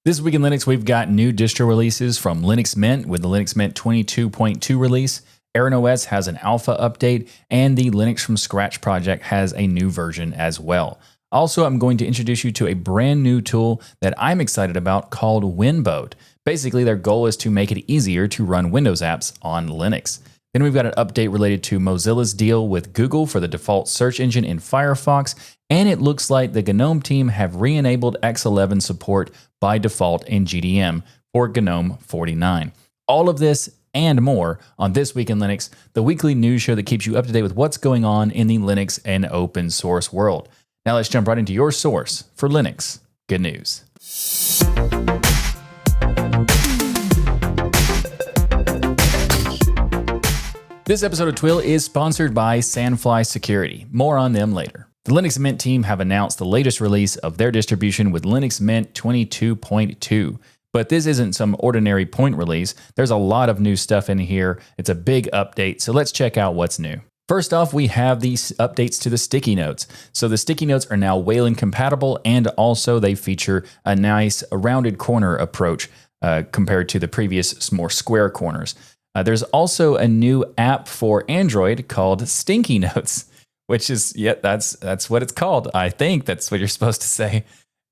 This week in Linux, we've got new distro releases from Linux Mint with the Linux Mint 22.2 release. AerynOS has an alpha update, and the Linux from Scratch project has a new version as well. Also, I'm going to introduce you to a brand new tool that I'm excited about called WinBoat. Basically, their goal is to make it easier to run Windows apps on Linux. Then we've got an update related to Mozilla's deal with Google for the default search engine in Firefox, and it looks like the GNOME team have re-enabled X11 support by default in GDM for GNOME 49. All of this and more on This Week in Linux, the weekly news show that keeps you up to date with what's going on in the Linux and open source world. Now let's jump right into your source for Linux GNews. This episode of Twill is sponsored by Sandfly Security. More on them later. The Linux Mint team have announced the latest release of their distribution with Linux Mint 22.2. But this isn't some ordinary point release. There's a lot of new stuff in here. It's a big update, so let's check out what's new. First off, we have these updates to the sticky notes. So the sticky notes are now Wayland compatible, and also they feature a nice rounded corner approach compared to the previous more square corners. There's also a new app for Android called Stinky Notes, which is, that's what it's called. I think that's what you're supposed to say.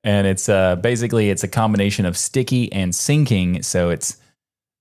And it's basically, it's a combination of sticky and syncing. So it's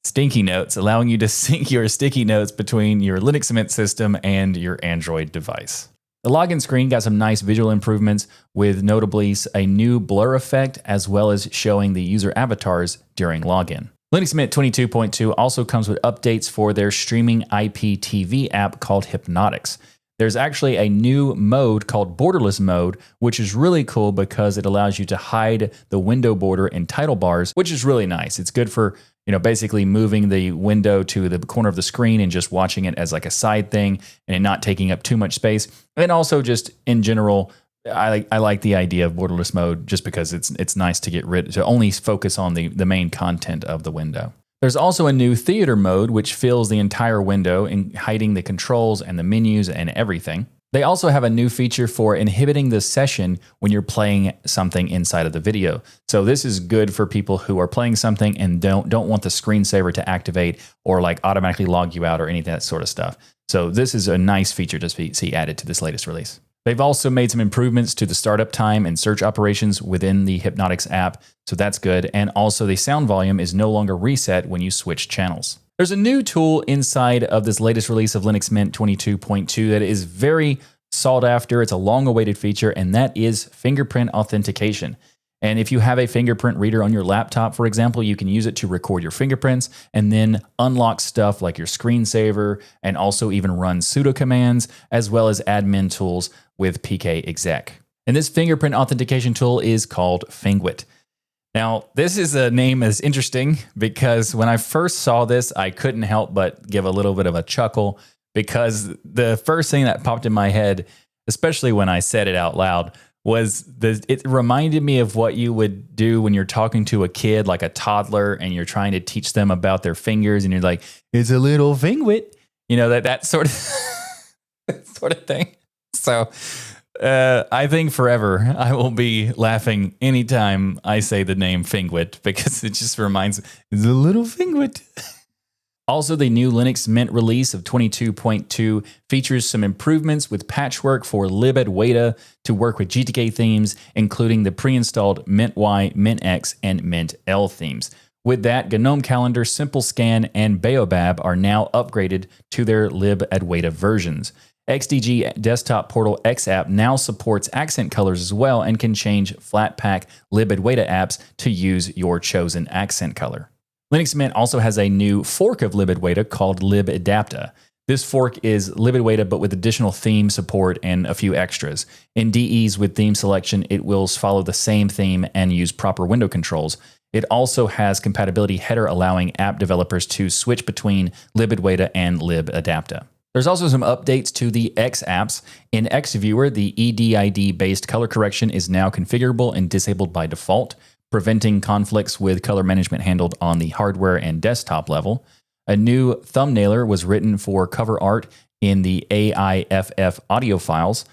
Stinky Notes, allowing you to sync your sticky notes between your Linux Mint system and your Android device. The login screen got some nice visual improvements with notably a new blur effect, as well as showing the user avatars during login. Linux Mint 22.2 also comes with updates for their streaming IPTV app called Hypnotics. There's actually a new mode called Borderless Mode, which is really cool because it allows you to hide the window border in title bars, which is really nice. It's good for, basically moving the window to the corner of the screen and just watching it as like a side thing and not taking up too much space. And also just in general, I like the idea of borderless mode just because it's nice to only focus on the main content of the window. There's also a new theater mode which fills the entire window and hiding the controls and the menus and everything. They also have a new feature for inhibiting the session when you're playing something inside of the video. So this is good for people who are playing something and don't want the screensaver to activate or like automatically log you out or any of that sort of stuff. So this is a nice feature to see added to this latest release. They've also made some improvements to the startup time and search operations within the Hypnotics app, so that's good. And also the sound volume is no longer reset when you switch channels. There's a new tool inside of this latest release of Linux Mint 22.2 that is very sought after. It's a long-awaited feature, and that is fingerprint authentication. And if you have a fingerprint reader on your laptop, for example, you can use it to record your fingerprints and then unlock stuff like your screensaver and also even run sudo commands as well as admin tools with pkexec. And this fingerprint authentication tool is called Fingwit. Now, this is a name that's interesting because when I first saw this, I couldn't help but give a little bit of a chuckle because the first thing that popped in my head, especially when I said it out loud, was it reminded me of what you would do when you're talking to a kid, like a toddler, and you're trying to teach them about their fingers, and you're like, "It's a little fingwit," that sort of thing. So I think forever I will be laughing anytime I say the name Fingwit because it just reminds me, it's a little Fingwit. Also, the new Linux Mint release of 22.2 features some improvements with patchwork for libadwaita to work with GTK themes, including the pre-installed Mint-Y, Mint-X, and Mint-L themes. With that, GNOME Calendar, Simple Scan, and Baobab are now upgraded to their libadwaita versions. XDG Desktop Portal X app now supports accent colors as well and can change Flatpak libadwaita apps to use your chosen accent color. Linux Mint also has a new fork of libadwaita called libadapta. This fork is libadwaita but with additional theme support and a few extras. In DEs with theme selection, it will follow the same theme and use proper window controls. It also has compatibility header allowing app developers to switch between libadwaita and libadapta. There's also some updates to the X apps. In XViewer, the EDID-based color correction is now configurable and disabled by default, preventing conflicts with color management handled on the hardware and desktop level. A new thumbnailer was written for cover art in the AIFF audio files,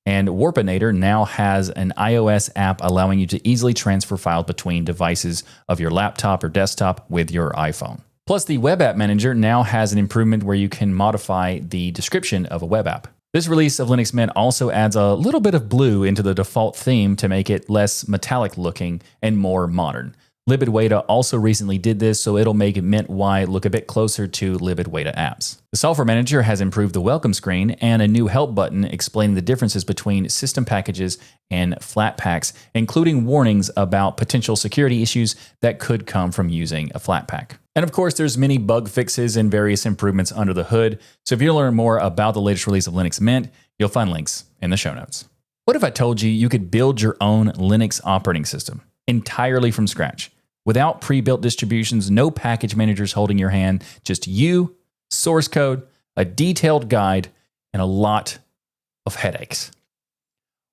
And Warpinator now has an iOS app allowing you to easily transfer files between devices of your laptop or desktop with your iPhone. Plus, the Web App Manager now has an improvement where you can modify the description of a web app. This release of Linux Mint also adds a little bit of blue into the default theme to make it less metallic looking and more modern. LibidWata also recently did this, so it'll make Mint Y look a bit closer to LibidWata apps. The Software Manager has improved the welcome screen and a new help button explaining the differences between system packages and Flatpaks, including warnings about potential security issues that could come from using a Flatpak. And of course, there's many bug fixes and various improvements under the hood, so if you want to learn more about the latest release of Linux Mint, you'll find links in the show notes. What if I told you you could build your own Linux operating system entirely from scratch? Without pre-built distributions, no package managers holding your hand, just you, source code, a detailed guide, and a lot of headaches.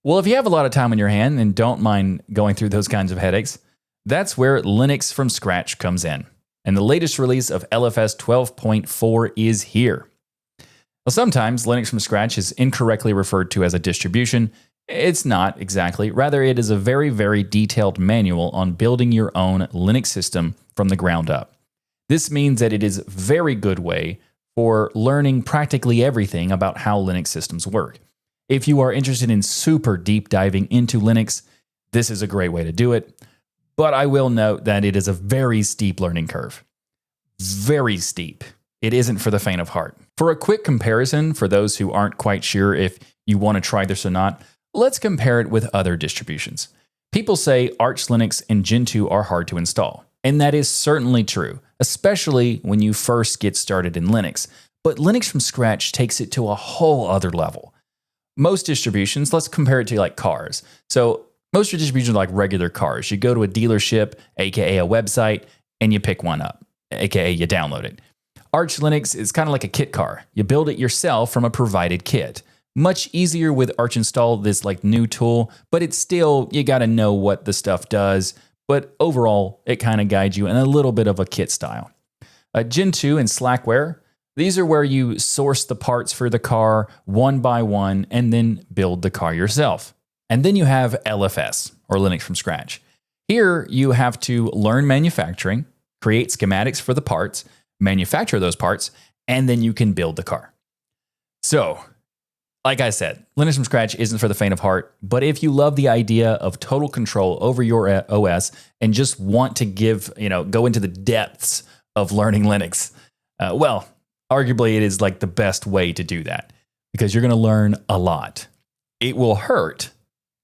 Well, if you have a lot of time on your hand and don't mind going through those kinds of headaches, that's where Linux from scratch comes in. And the latest release of LFS 12.4 is here. Well, sometimes Linux from scratch is incorrectly referred to as a distribution. It's not exactly. Rather, it is a very, very detailed manual on building your own Linux system from the ground up. This means that it is a very good way for learning practically everything about how Linux systems work. If you are interested in super deep diving into Linux, this is a great way to do it. But I will note that it is a very steep learning curve. Very steep. It isn't for the faint of heart. For a quick comparison, for those who aren't quite sure if you want to try this or not, let's compare it with other distributions. People say Arch Linux and Gentoo are hard to install, and that is certainly true, especially when you first get started in Linux. But Linux from scratch takes it to a whole other level. Most distributions, let's compare it to like cars. So most distributions are like regular cars. You go to a dealership, aka a website, and you pick one up, aka you download it. Arch Linux is kind of like a kit car. You build it yourself from a provided kit. Much easier with Arch Install, this like new tool, but it's still, you got to know what the stuff does. But overall, it kind of guides you in a little bit of a kit style. Gentoo and Slackware, these are where you source the parts for the car one by one and then build the car yourself. And then you have LFS, or Linux from scratch. Here, you have to learn manufacturing, create schematics for the parts, manufacture those parts, and then you can build the car. So, like I said, Linux from scratch isn't for the faint of heart, but if you love the idea of total control over your OS and just want to go into the depths of learning Linux, well, arguably it is like the best way to do that because you're going to learn a lot. It will hurt,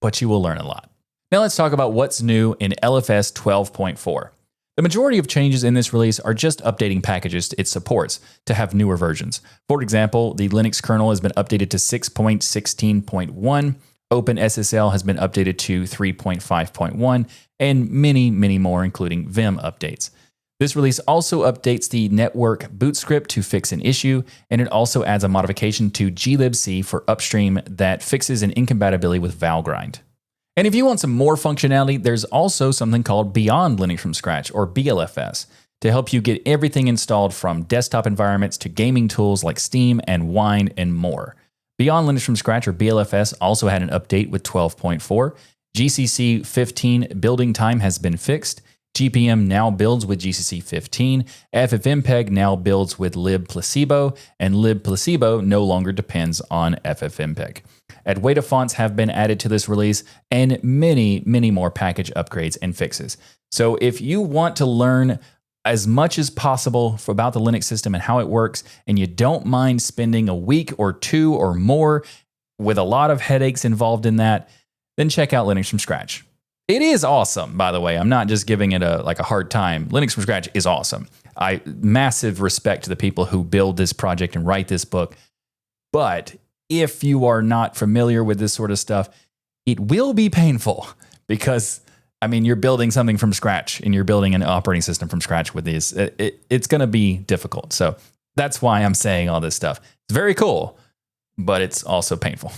but you will learn a lot. Now let's talk about what's new in LFS 12.4. The majority of changes in this release are just updating packages it supports to have newer versions. For example, the Linux kernel has been updated to 6.16.1, OpenSSL has been updated to 3.5.1, and many, many more, including Vim updates. This release also updates the network boot script to fix an issue, and it also adds a modification to glibc for upstream that fixes an incompatibility with Valgrind. And if you want some more functionality, there's also something called Beyond Linux from Scratch, or BLFS, to help you get everything installed from desktop environments to gaming tools like Steam and Wine and more. Beyond Linux from Scratch, or BLFS, also had an update with 12.4. GCC 15 building time has been fixed. GPM now builds with GCC 15. FFmpeg now builds with libplacebo, and libplacebo no longer depends on FFmpeg. Adwaita fonts have been added to this release, and many, many more package upgrades and fixes. So if you want to learn as much as possible about the Linux system and how it works, and you don't mind spending a week or two or more with a lot of headaches involved in that, then check out Linux from Scratch. It is awesome, by the way. I'm not just giving it a hard time. Linux from Scratch is awesome. Massive respect to the people who build this project and write this book. But if you are not familiar with this sort of stuff, it will be painful because, you're building something from scratch and you're building an operating system from scratch with these. It's going to be difficult. So that's why I'm saying all this stuff. It's very cool, but it's also painful.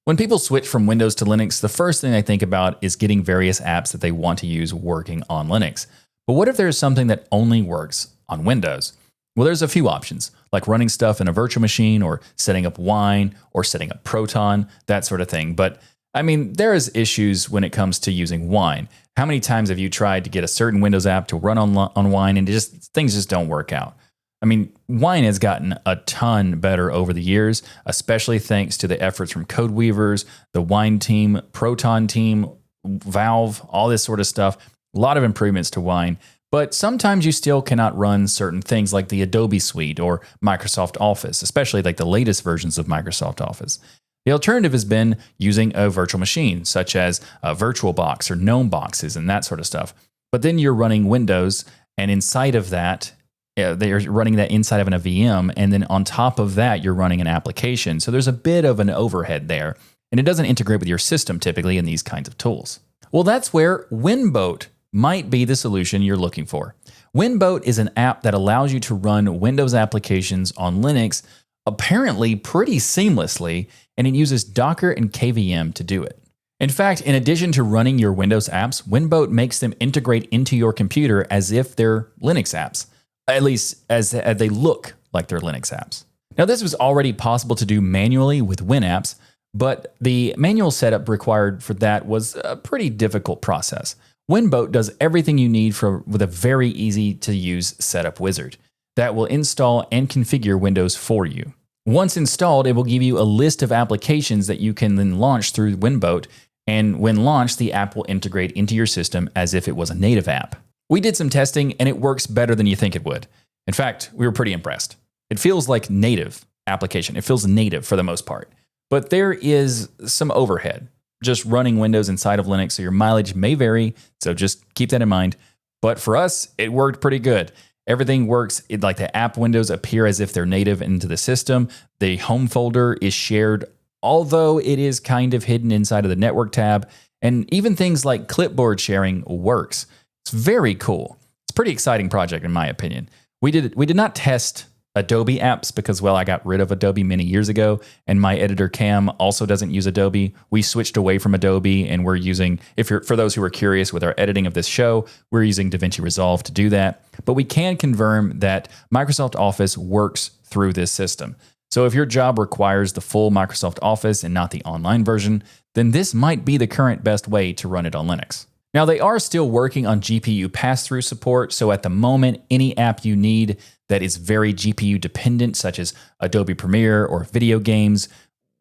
When people switch from Windows to Linux, the first thing they think about is getting various apps that they want to use working on Linux. But what if there's something that only works on Windows? Well, there's a few options, like running stuff in a virtual machine or setting up Wine or setting up Proton, that sort of thing. But I mean, there is issues when it comes to using Wine. How many times have you tried to get a certain Windows app to run on Wine and things just don't work out? I mean, Wine has gotten a ton better over the years, especially thanks to the efforts from code weavers, the Wine team, Proton team, Valve, all this sort of stuff. A lot of improvements to Wine. But sometimes you still cannot run certain things like the Adobe Suite or Microsoft Office, especially like the latest versions of Microsoft Office. The alternative has been using a virtual machine, such as a VirtualBox or GNOME boxes and that sort of stuff. But then you're running Windows, and inside of that, they're running that inside of a VM, and then on top of that, you're running an application. So there's a bit of an overhead there, and it doesn't integrate with your system typically in these kinds of tools. Well, that's where WinBoat might be the solution you're looking for. WinBoat is an app that allows you to run Windows applications on Linux apparently pretty seamlessly, and it uses Docker and KVM to do it. In fact, in addition to running your Windows apps, WinBoat makes them integrate into your computer as if they're Linux apps, at least as they look like they're Linux apps. Now, this was already possible to do manually with WinApps, but the manual setup required for that was a pretty difficult process. WinBoat does everything you need with a very easy-to-use setup wizard that will install and configure Windows for you. Once installed, it will give you a list of applications that you can then launch through WinBoat, and when launched, the app will integrate into your system as if it was a native app. We did some testing, and it works better than you think it would. In fact, we were pretty impressed. It feels like native application. It feels native for the most part. But there is some overhead just running Windows inside of Linux, so your mileage may vary, so just keep that in mind. But for us, it worked pretty good. Everything works, like the app windows appear as if they're native into the system. The home folder is shared, although it is kind of hidden inside of the network tab. And even things like clipboard sharing works. It's very cool. It's a pretty exciting project in my opinion. We did not test Adobe apps because, well, I got rid of Adobe many years ago, and my editor Cam also doesn't use Adobe. We switched away from Adobe, and we're using, for those who are curious with our editing of this show, we're using DaVinci Resolve to do that. But we can confirm that Microsoft Office works through this system. So if your job requires the full Microsoft Office and not the online version, then this might be the current best way to run it on Linux. Now, they are still working on GPU pass-through support, so at the moment, any app you need that is very GPU dependent, such as Adobe Premiere or video games,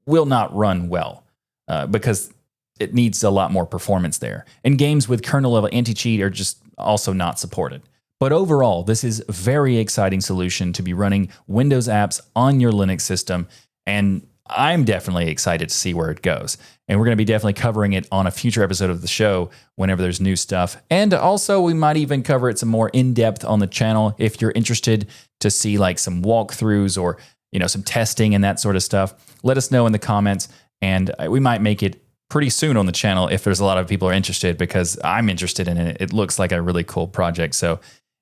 will not run well because it needs a lot more performance there. And games with kernel-level anti-cheat are just also not supported. But overall, this is a very exciting solution to be running Windows apps on your Linux system, and I'm definitely excited to see where it goes. And we're going to be definitely covering it on a future episode of the show whenever there's new stuff. And also, we might even cover it some more in-depth on the channel if you're interested to see like some walkthroughs or, some testing and that sort of stuff. Let us know in the comments, and we might make it pretty soon on the channel if there's a lot of people are interested, because I'm interested in it. It looks like a really cool project. So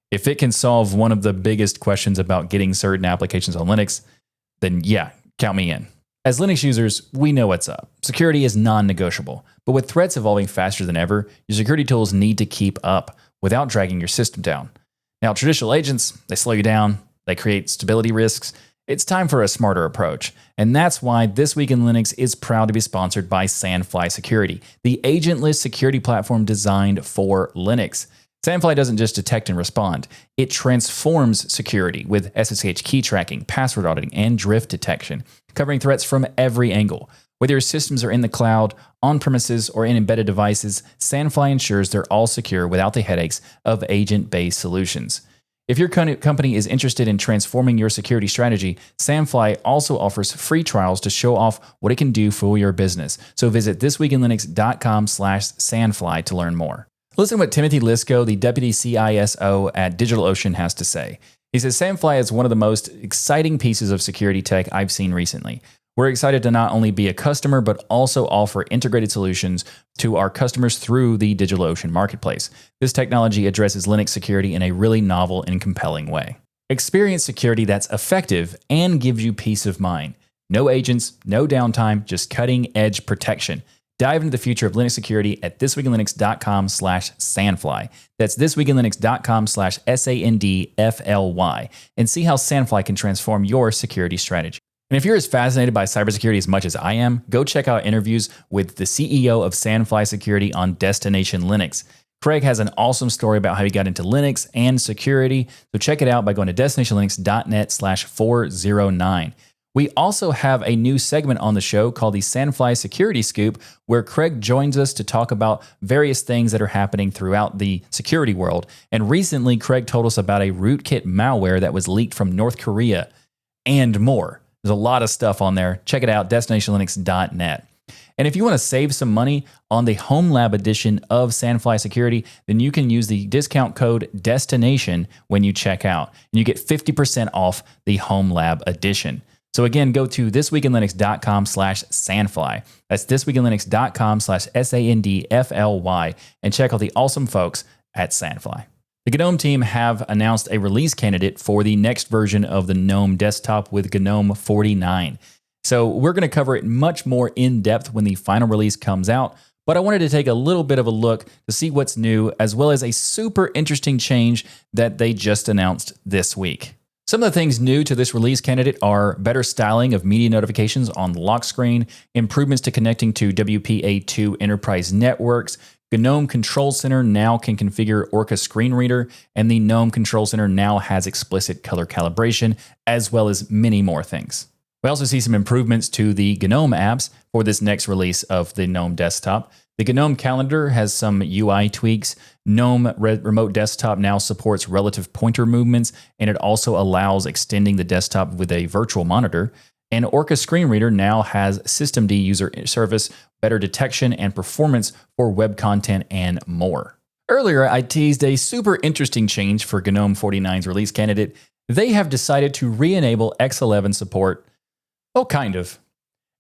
if it can solve one of the biggest questions about getting certain applications on Linux, then yeah, count me in. As Linux users, we know what's up. Security is non-negotiable, but with threats evolving faster than ever, your security tools need to keep up without dragging your system down. Now, traditional agents, they slow you down, they create stability risks. It's time for a smarter approach, and that's why This Week in Linux is proud to be sponsored by Sandfly Security, the agentless security platform designed for Linux. Sandfly doesn't just detect and respond, it transforms security with SSH key tracking, password auditing, and drift detection, covering threats from every angle. Whether your systems are in the cloud, on-premises, or in embedded devices, Sandfly ensures they're all secure without the headaches of agent-based solutions. If your company is interested in transforming your security strategy, Sandfly also offers free trials to show off what it can do for your business. So visit thisweekinlinux.com/Sandfly to learn more. Listen to what Timothy Lisko, the Deputy CISO at DigitalOcean, has to say. He says, Sandfly is one of the most exciting pieces of security tech I've seen recently. We're excited to not only be a customer, but also offer integrated solutions to our customers through the DigitalOcean marketplace. This technology addresses Linux security in a really novel and compelling way. Experience security that's effective and gives you peace of mind. No agents, no downtime, just cutting-edge protection. Dive into the future of Linux security at thisweekinlinux.com/Sandfly. That's thisweekinlinux.com/SANDFLY, and see how Sandfly can transform your security strategy. And if you're as fascinated by cybersecurity as much as I am, go check out interviews with the CEO of Sandfly Security on Destination Linux. Craig has an awesome story about how he got into Linux and security, so check it out by going to destinationlinux.net/409. We also have a new segment on the show called the Sandfly Security Scoop, where Craig joins us to talk about various things that are happening throughout the security world. And recently, Craig told us about a rootkit malware that was leaked from North Korea and more. There's a lot of stuff on there. Check it out, destinationlinux.net. And if you want to save some money on the Home Lab edition of Sandfly Security, then you can use the discount code DESTINATION when you check out, and you get 50% off the Home Lab edition. So again, go to thisweekinlinux.com/Sandfly. That's thisweekinlinux.com/SANDFLY, and check out the awesome folks at Sandfly. The GNOME team have announced a release candidate for the next version of the GNOME desktop with GNOME 49. So we're going to cover it much more in depth when the final release comes out, but I wanted to take a little bit of a look to see what's new, as well as a super interesting change that they just announced this week. Some of the things new to this release candidate are better styling of media notifications on the lock screen, improvements to connecting to WPA2 enterprise networks. GNOME Control Center now can configure Orca Screen Reader, and the GNOME Control Center now has explicit color calibration, as well as many more things. We also see some improvements to the GNOME apps for this next release of the GNOME desktop. The GNOME calendar has some UI tweaks. GNOME Remote Desktop now supports relative pointer movements, and it also allows extending the desktop with a virtual monitor. And Orca Screen Reader now has systemd user service, better detection and performance for web content, and more. Earlier, I teased a super interesting change for GNOME 49's release candidate. They have decided to re-enable X11 support. Oh, kind of.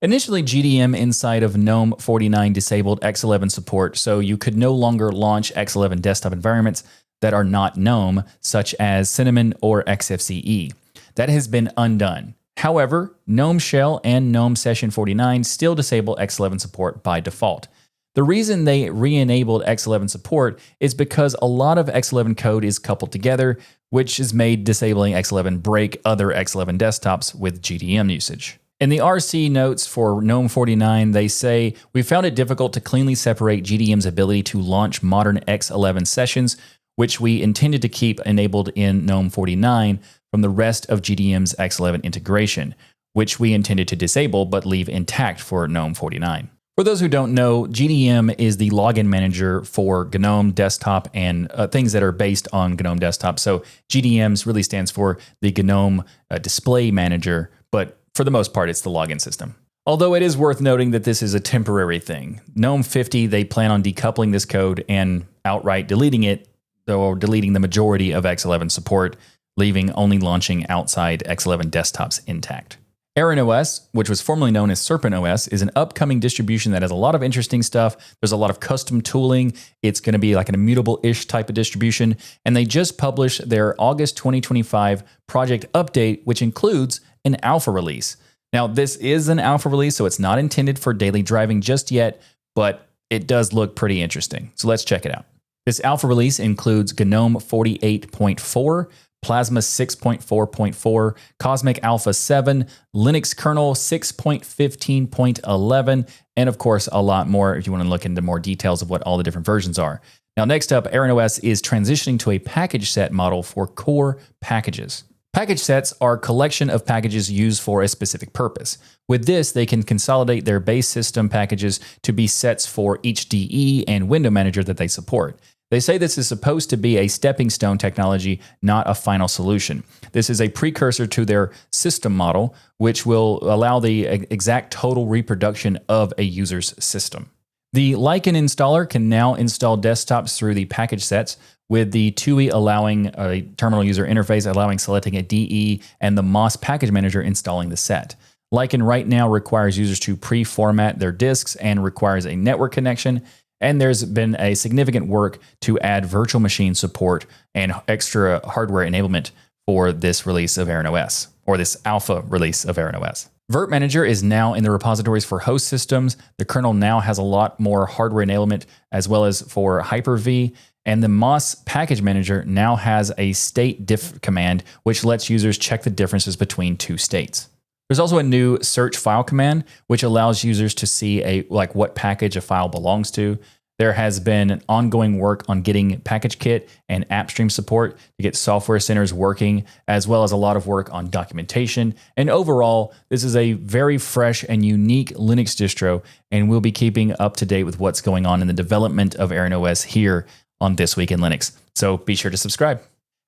Initially, GDM inside of GNOME 49 disabled X11 support, so you could no longer launch X11 desktop environments that are not GNOME, such as Cinnamon or XFCE. That has been undone. However, GNOME Shell and GNOME Session 49 still disable X11 support by default. The reason they re-enabled X11 support is because a lot of X11 code is coupled together, which has made disabling X11 break other X11 desktops with GDM usage. In the RC notes for GNOME 49, they say, "We found it difficult to cleanly separate GDM's ability to launch modern X11 sessions, which we intended to keep enabled in GNOME 49, from the rest of GDM's X11 integration, which we intended to disable but leave intact for GNOME 49. For those who don't know, GDM is the login manager for GNOME Desktop and things that are based on GNOME Desktop. So GDM really stands for the GNOME Display Manager, but for the most part, it's the login system. Although it is worth noting that this is a temporary thing. GNOME 50, they plan on decoupling this code and outright deleting it, or deleting the majority of X11 support, leaving only launching outside X11 desktops intact. AerynOS, which was formerly known as SerpentOS, is an upcoming distribution that has a lot of interesting stuff. There's a lot of custom tooling. It's going to be like an immutable-ish type of distribution. And they just published their August 2025 project update, which includes an alpha release. Now, this is an alpha release, so it's not intended for daily driving just yet, but it does look pretty interesting. So let's check it out. This alpha release includes GNOME 48.4, Plasma 6.4.4, Cosmic Alpha 7, Linux kernel 6.15.11, and of course a lot more if you want to look into more details of what all the different versions are. Now next up, AerynOS is transitioning to a package set model for core packages. Package sets are a collection of packages used for a specific purpose. With this, they can consolidate their base system packages to be sets for each DE and window manager that they support. They say this is supposed to be a stepping stone technology, not a final solution. This is a precursor to their system model, which will allow the exact total reproduction of a user's system. The Lycan installer can now install desktops through the package sets, with the TUI allowing a terminal user interface, allowing selecting a DE, and the MOS package manager installing the set. Lycan right now requires users to pre-format their disks and requires a network connection. And there's been a significant work to add virtual machine support and extra hardware enablement for this release of AerynOS, or this alpha release of AerynOS. Virt Manager is now in the repositories for host systems. The kernel now has a lot more hardware enablement as well as for Hyper-V. And the MOS package manager now has a state diff command, which lets users check the differences between two states. There's also a new search file command, which allows users to see what package a file belongs to. There has been ongoing work on getting PackageKit and AppStream support to get software centers working, as well as a lot of work on documentation. And overall, this is a very fresh and unique Linux distro, and we'll be keeping up to date with what's going on in the development of AerynOS here on This Week in Linux. So be sure to subscribe.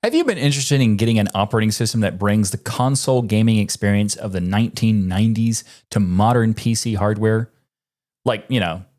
Have you been interested in getting an operating system that brings the console gaming experience of the 1990s to modern PC hardware? Like,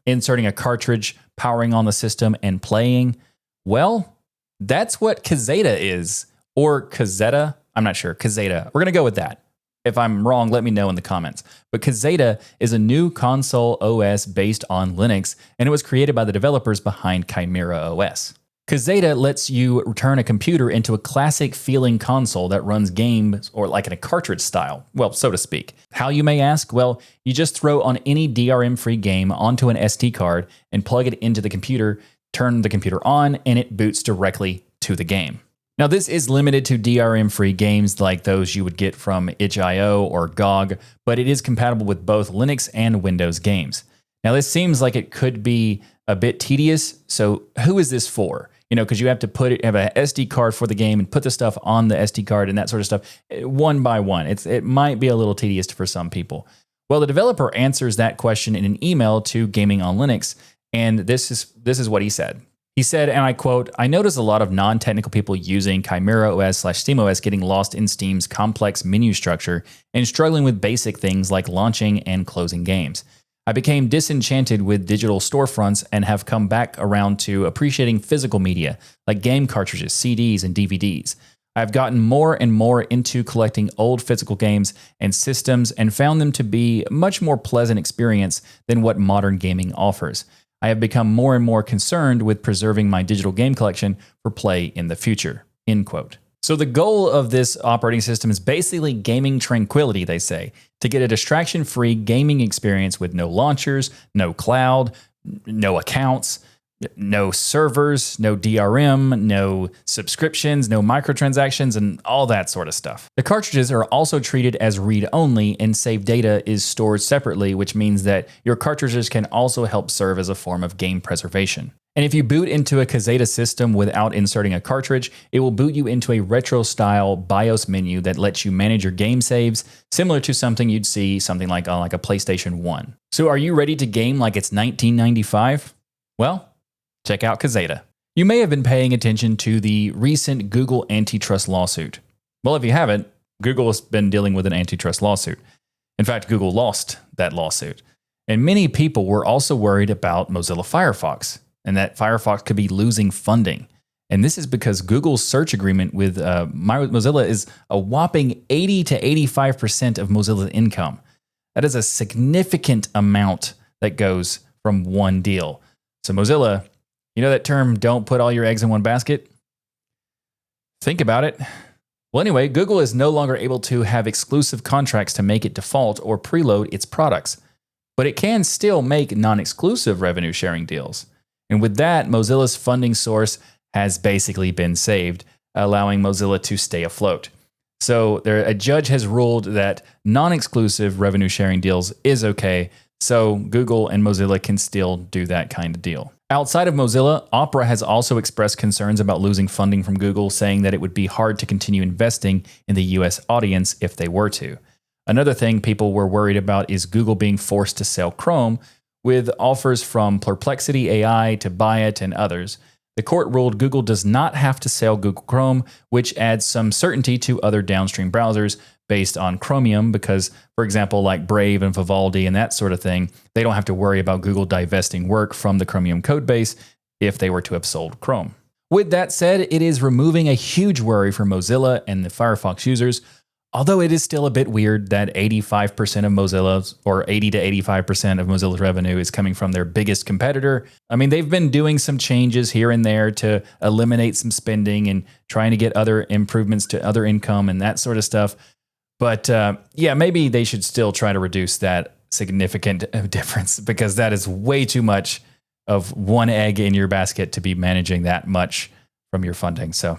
inserting a cartridge, powering on the system, and playing? Well, that's what Kazeta is. Or Kazeta. I'm not sure. Kazeta. We're going to go with that. If I'm wrong, let me know in the comments. But Kazeta is a new console OS based on Linux, and it was created by the developers behind Chimera OS. Kazeta lets you turn a computer into a classic feeling console that runs games or like in a cartridge style, well, so to speak. How, you may ask? Well, you just throw on any DRM-free game onto an SD card and plug it into the computer, turn the computer on, and it boots directly to the game. Now, this is limited to DRM-free games like those you would get from itch.io or GOG, but it is compatible with both Linux and Windows games. Now, this seems like it could be a bit tedious, so who is this for? Because you have to have an SD card for the game and put the stuff on the SD card and that sort of stuff one by one. It might be a little tedious for some people. Well, the developer answers that question in an email to Gaming on Linux, and this is what he said. He said, and I quote, "I notice a lot of non-technical people using Chimera OS/SteamOS getting lost in Steam's complex menu structure and struggling with basic things like launching and closing games. I became disenchanted with digital storefronts and have come back around to appreciating physical media like game cartridges, CDs, and DVDs. I've gotten more and more into collecting old physical games and systems and found them to be a much more pleasant experience than what modern gaming offers. I have become more and more concerned with preserving my digital game collection for play in the future." End quote. So the goal of this operating system is basically gaming tranquility, they say, to get a distraction-free gaming experience with no launchers, no cloud, no accounts, no servers, no DRM, no subscriptions, no microtransactions, and all that sort of stuff. The cartridges are also treated as read-only, and save data is stored separately, which means that your cartridges can also help serve as a form of game preservation. And if you boot into a Kazeta system without inserting a cartridge, it will boot you into a retro-style BIOS menu that lets you manage your game saves, similar to something you'd see something like on a PlayStation 1. So are you ready to game like it's 1995? Well, check out Kazeta. You may have been paying attention to the recent Google antitrust lawsuit. Well, if you haven't, Google has been dealing with an antitrust lawsuit. In fact, Google lost that lawsuit. And many people were also worried about Mozilla Firefox, and that Firefox could be losing funding. And this is because Google's search agreement with Mozilla is a whopping 80 to 85% of Mozilla's income. That is a significant amount that goes from one deal. So Mozilla, you know that term, don't put all your eggs in one basket? Think about it. Well, anyway, Google is no longer able to have exclusive contracts to make it default or preload its products, but it can still make non-exclusive revenue sharing deals. And with that, Mozilla's funding source has basically been saved, allowing Mozilla to stay afloat. So a judge has ruled that non-exclusive revenue sharing deals is okay, so Google and Mozilla can still do that kind of deal. Outside of Mozilla, Opera has also expressed concerns about losing funding from Google, saying that it would be hard to continue investing in the US audience if they were to. Another thing people were worried about is Google being forced to sell Chrome, with offers from Perplexity AI to Buy It and others. The court ruled Google does not have to sell Google Chrome, which adds some certainty to other downstream browsers based on Chromium because, for example, like Brave and Vivaldi and that sort of thing, they don't have to worry about Google divesting work from the Chromium codebase if they were to have sold Chrome. With that said, it is removing a huge worry for Mozilla and the Firefox users. Although it is still a bit weird that 85% of Mozilla's, or 80 to 85% of Mozilla's revenue is coming from their biggest competitor. I mean, they've been doing some changes here and there to eliminate some spending and trying to get other improvements to other income and that sort of stuff. But yeah, maybe they should still try to reduce that significant difference, because that is way too much of one egg in your basket to be managing that much from your funding. So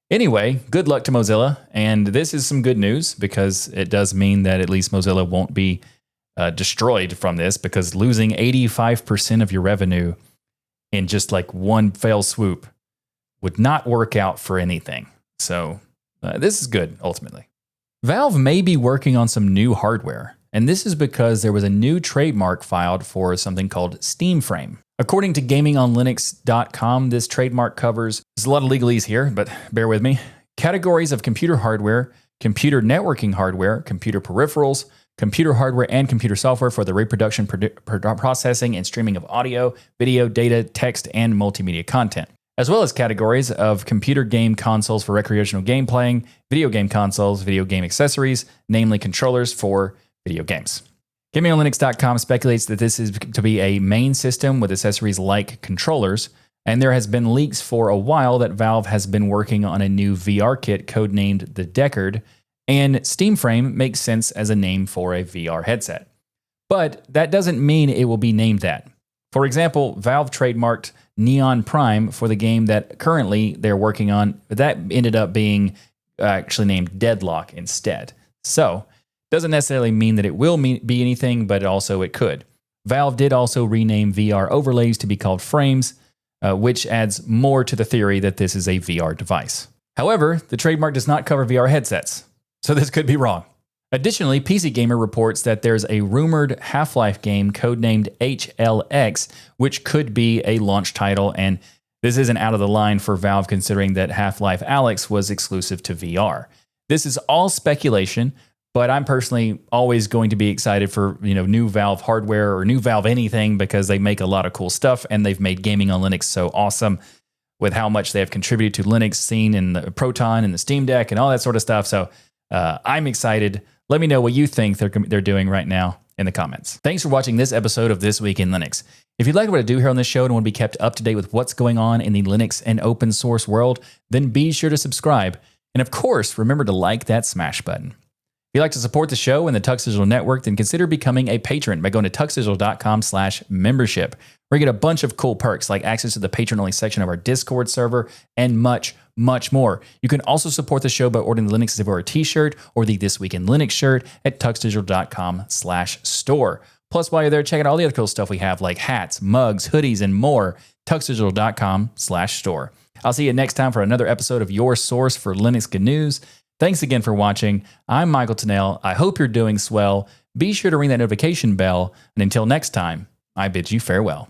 anyway, good luck to Mozilla. And this is some good news, because it does mean that at least Mozilla won't be destroyed from this, because losing 85% of your revenue in just like one fell swoop would not work out for anything. So this is good, ultimately. Valve may be working on some new hardware, and this is because there was a new trademark filed for something called Steam Frame. According to gamingonlinux.com, this trademark covers, there's a lot of legalese here, but bear with me, categories of computer hardware, computer networking hardware, computer peripherals, computer hardware and computer software for the reproduction, processing, and streaming of audio, video, data, text, and multimedia content, as well as categories of computer game consoles for recreational game playing, video game consoles, video game accessories, namely controllers for video games. GamingonLinux.com speculates that this is to be a main system with accessories like controllers, and there has been leaks for a while that Valve has been working on a new VR kit codenamed the Deckard, and Steam Frame makes sense as a name for a VR headset. But that doesn't mean it will be named that. For example, Valve trademarked Neon Prime for the game that currently they're working on, but that ended up being actually named Deadlock instead. So doesn't necessarily mean that it will be anything, but also it could. Valve did also rename VR overlays to be called frames, which adds more to the theory that this is a VR device. However, the trademark does not cover VR headsets, so this could be wrong. Additionally, PC Gamer reports that there's a rumored Half-Life game codenamed HLX, which could be a launch title, and this isn't out of the line for Valve considering that Half-Life Alyx was exclusive to VR. This is all speculation, but I'm personally always going to be excited for new Valve hardware or new Valve anything, because they make a lot of cool stuff, and they've made gaming on Linux so awesome with how much they have contributed to Linux scene and the Proton and the Steam Deck and all that sort of stuff. So I'm excited. Let me know what you think they're doing right now in the comments. Thanks for watching this episode of This Week in Linux. If you like what I do here on this show and want to be kept up to date with what's going on in the Linux and open source world, then be sure to subscribe. And of course, remember to like that smash button. If you'd like to support the show and the Tux Digital Network, then consider becoming a patron by going to tuxdigital.com/membership, where you get a bunch of cool perks like access to the patron-only section of our Discord server and much, much more. You can also support the show by ordering the Linux Devour t-shirt or the This Week in Linux shirt at tuxdigital.com/store. Plus, while you're there, check out all the other cool stuff we have like hats, mugs, hoodies, and more. tuxdigital.com/store. I'll see you next time for another episode of your source for Linux GNews. Thanks again for watching. I'm Michael Tennell. I hope you're doing swell. Be sure to ring that notification bell. And until next time, I bid you farewell.